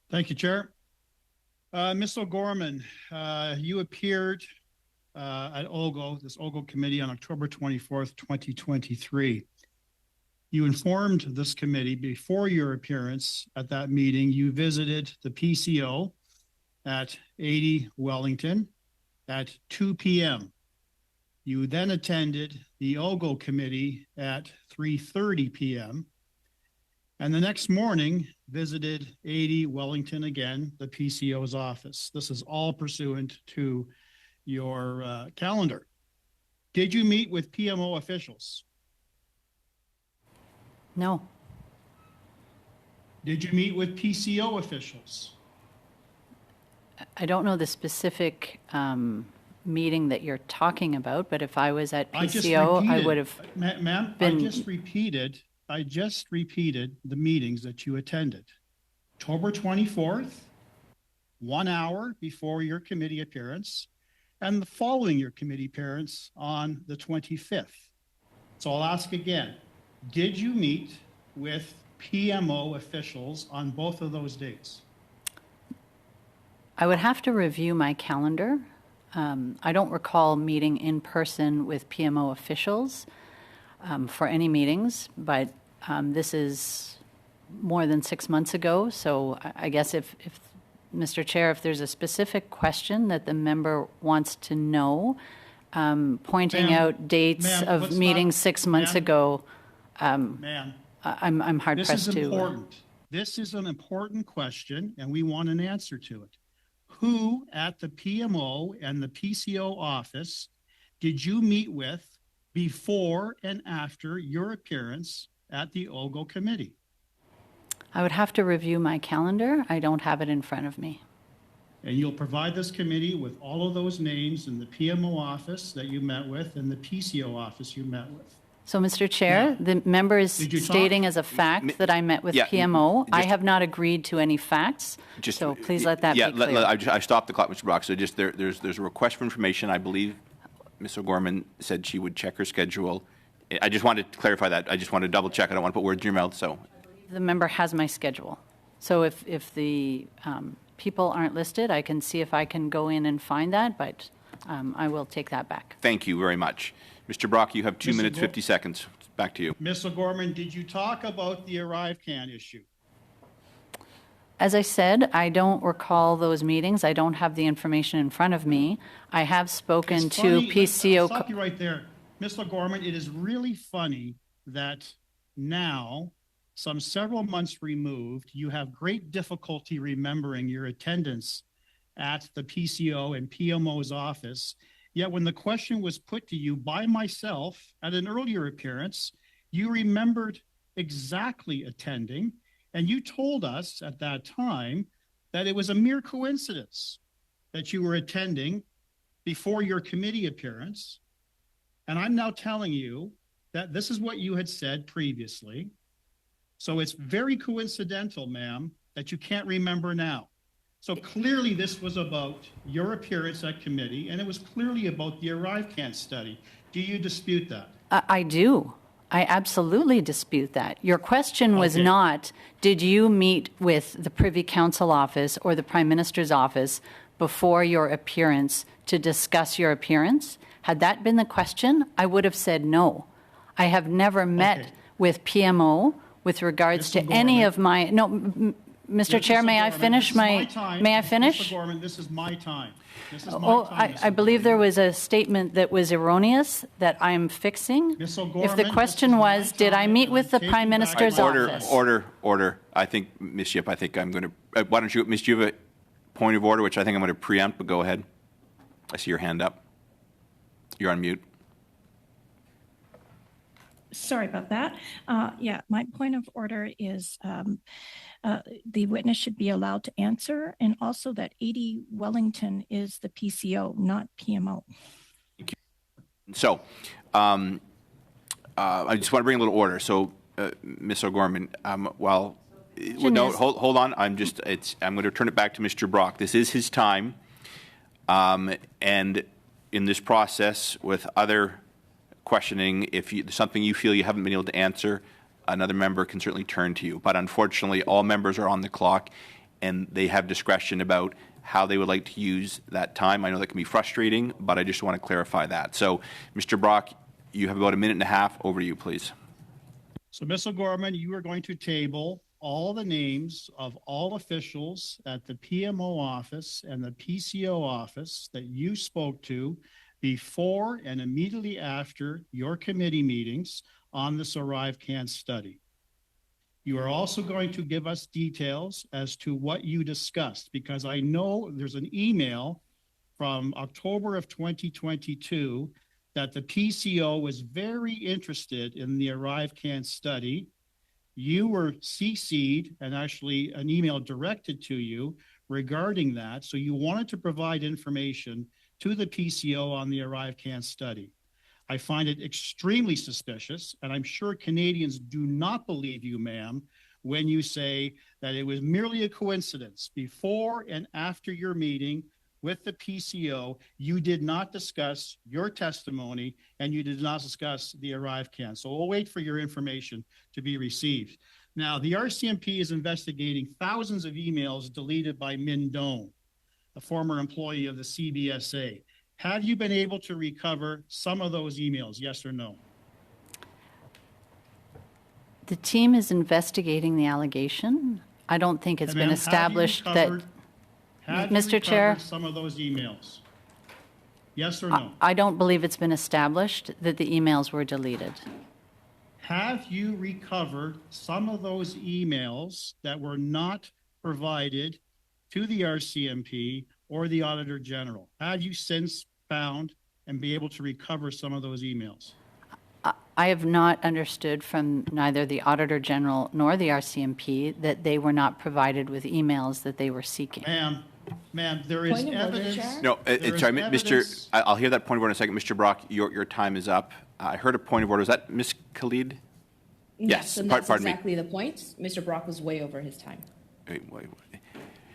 Thank you, Chair. Ms. O'Gorman, you appeared at this OGO committee on October 24th, 2023. You informed this committee before your appearance at that meeting, you visited the PCO at 80 Wellington at 2 p.m. You then attended the OGO committee at 3:30 p.m. and the next morning visited 80 Wellington again, the PCO's office. This is all pursuant to your calendar. Did you meet with PMO officials? No. Did you meet with PCO officials? I don't know the specific meeting that you're talking about, but if I was at PCO, I would have Ma'am, been... I just repeated the meetings that you attended. October 24th, 1 hour before your committee appearance, and the following your committee appearance on the 25th. So I'll ask again, did you meet with PMO officials on both of those dates? I would have to review my calendar. I don't recall meeting in person with PMO officials for any meetings, but this is more than 6 months ago. So I guess if Mr. Chair, if there's a specific question that the member wants to know, pointing out dates of meetings 6 months ago, I'm hard pressed to. This is an important question, and we want an answer to it. Who at the PMO and the PCO office did you meet with before and after your appearance at the OGO committee? I would have to review my calendar. I don't have it in front of me. And you'll provide this committee with all of those names in the PMO office that you met with and the PCO office you met with. So, Mr. Chair, the member is stating as a fact that I met with PMO. I have not agreed to any facts, so please let that be clear. I stopped the clock, Mr. Brock. So just there's a request for information. I believe Ms. O'Gorman said she would check her schedule. I just wanted to clarify that. I just want to double check. I don't want to put words in your mouth. So the member has my schedule. So if the people aren't listed, I can see if I can go in and find that, but I will take that back. Thank you very much. Mr. Brock, you have 2 minutes, 50 seconds. Back to you. Ms. O'Gorman, did you talk about the ArriveCAN issue? As I said, I don't recall those meetings. I don't have the information in front of me. I have spoken to PCO. I'll stop you right there. Ms. O'Gorman, it is really funny that now, several months removed, you have great difficulty remembering your attendance at the PCO and PMO's office. Yet when the question was put to you by myself at an earlier appearance, you remembered exactly attending, and you told us at that time that it was a mere coincidence that you were attending before your committee appearance. And I'm now telling you that this is what you had said previously. So it's very coincidental, ma'am, that you can't remember now. So clearly this was about your appearance at committee, and it was clearly about the ArriveCAN study. Do you dispute that? I do. I absolutely dispute that. Your question was not, did you meet with the Privy Council office or the Prime Minister's office before your appearance to discuss your appearance? Had that been the question, I would have said no. I have never met with PMO with regards to any of my... No, Mr. Chair, may I finish my... May I finish? Mr. Gorman, this is my time. This is my time. I believe there was a statement that was erroneous that I'm fixing. If the question was, did I meet with the Prime Minister's office? Order. I think, Ms. Yip, I'm going to... why don't you, Ms. Yip, a point of order, which I think I'm going to preempt, but go ahead. I see your hand up. You're on mute. Sorry about that. My point of order is the witness should be allowed to answer, and also that 80 Wellington is the PCO, not PMO. Thank you. So I just want to bring a little order. So, Ms. O'Gorman, hold on. I'm going to turn it back to Mr. Brock. This is his time, and in this process with other questioning, if something you feel you haven't been able to answer, another member can certainly turn to you. But unfortunately, all members are on the clock, and they have discretion about how they would like to use that time. I know that can be frustrating, but I just want to clarify that. So, Mr. Brock, you have about a minute and a half. Over to you, please. So, Ms. O'Gorman, you are going to table all the names of all officials at the PMO office and the PCO office that you spoke to before and immediately after your committee meetings on this ArriveCAN study. You are also going to give us details as to what you discussed, because I know there's an email from October of 2022 that the PCO was very interested in the ArriveCAN study. You were CC'd and actually an email directed to you regarding that. So you wanted to provide information to the PCO on the ArriveCAN study. I find it extremely suspicious, and I'm sure Canadians do not believe you, ma'am, when you say that it was merely a coincidence. Before and after your meeting with the PCO, you did not discuss your testimony and you did not discuss the ArriveCAN. So we'll wait for your information to be received. Now, the RCMP is investigating thousands of emails deleted by Min Doan, a former employee of the CBSA. Have you been able to recover some of those emails, yes or no? The team is investigating the allegation. I don't think it's been established that, Mr. Chair, some of those emails, yes or no? I don't believe it's been established that the emails were deleted. Have you recovered some of those emails that were not provided to the RCMP or the Auditor General? Have you since found and be able to recover some of those emails? I have not understood from neither the Auditor General nor the RCMP that they were not provided with emails that they were seeking. Ma'am, there is Point of order, evidence. Chair? No, There sorry, is Mr. evidence. I'll hear that point of order in a second. Mr. Brock, your time is up. I heard a point of order. Was that Ms. Khalid? Yes, and that's pardon me. exactly the point. Mr. Brock was way over his time. Wait.